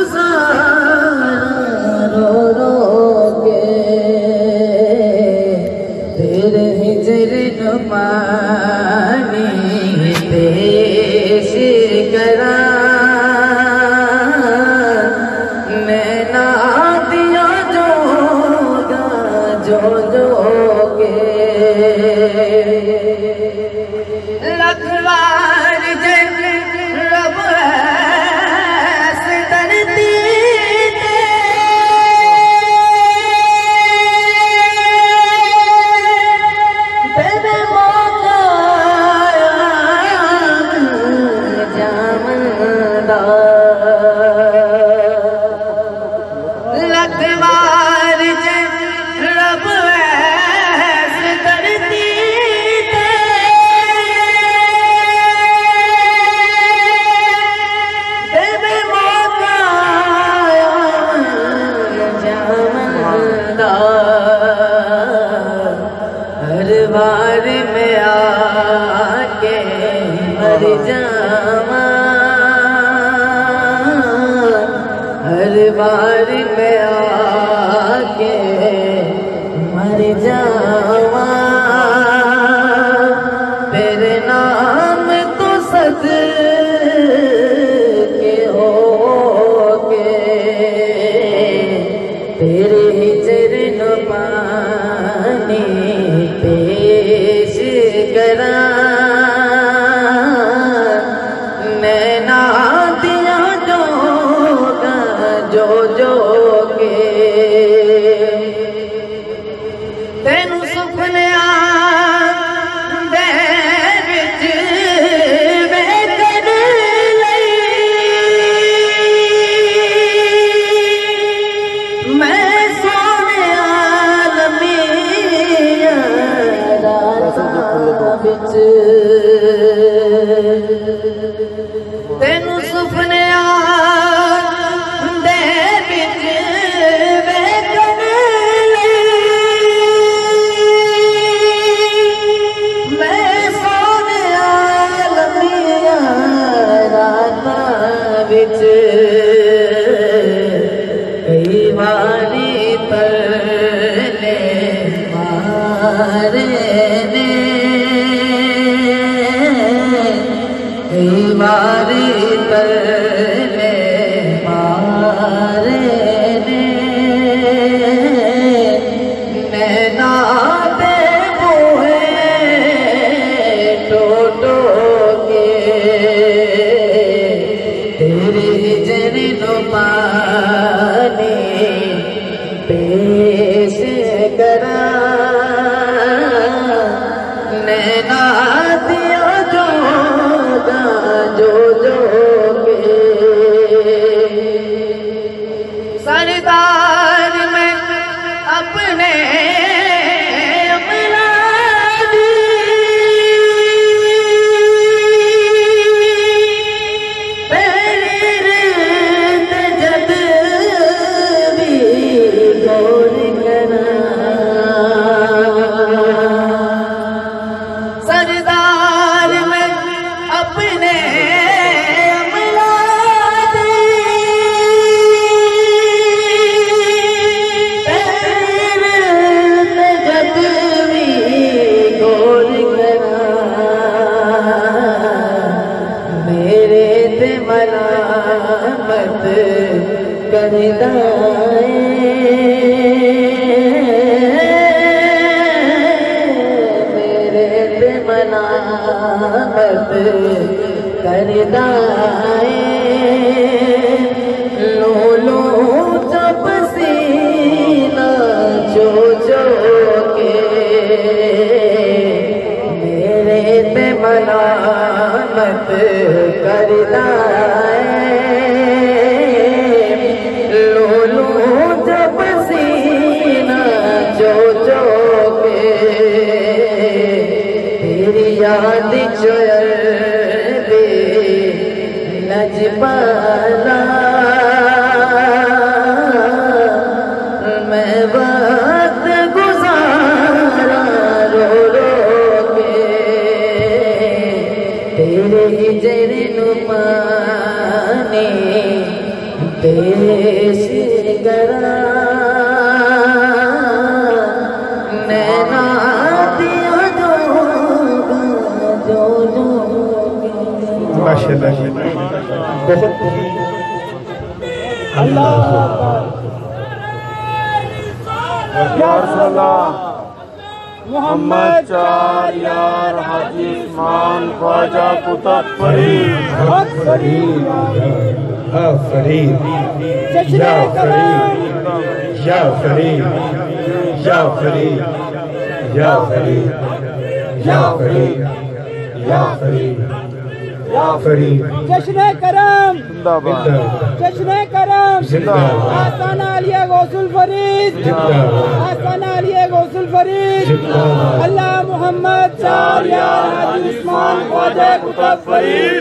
गुजारा रो रो के तेरे हिजर नुमानी पेश करा नैना दिया जोगा जो जो के लखवार जब रब हर बार में आके मर जावा हर बार में आके मर जावा तेरे नाम तो सद के हो के तेरे चरण पानी पेश करा नैना दिया जोगा जो जो के तेनू सुपने तेनू सुपने दे बिच वेखण मैं सोने लम्मिया रातां विच कई वारी तरले मारे ने बारी तरले मारे ने नैना दे बोए टोटो के तेरे जन पानी पेश करा नैना दिया जो जो के सरदार में अपने जब भी गौर करा सरदार में अपने मत करदाए मेरे पे मनामत करदाए लो लो जब सीना जो जो के मेरे पे मनामत करदाए याद चोर बे लजपाला मैं वक्त गुजारा रो रो के तेरे हिजर नुमानी तेरे से गरा नैना दिया जो माशाल्लाह बहुत अल्लाह या रसूलल्लाह मोहम्मद चार यार हाजी उस्मान ख्वाजा कुतुब फरीद फरीद या फरीद या फरीद या फरीद या फरीद या फरीद या फरीद या फरीद जश्न करम जिंदाबाद जश्न करम जिंदाबाद आस्ताना अलिया गौसुल फरीद जिंदाबाद आस्ताना अलिया गौसुल फरीद जिंदाबाद अल्लाह मोहम्मद चार यार हाजी उस्मान ख्वाजा कुतुब फरीद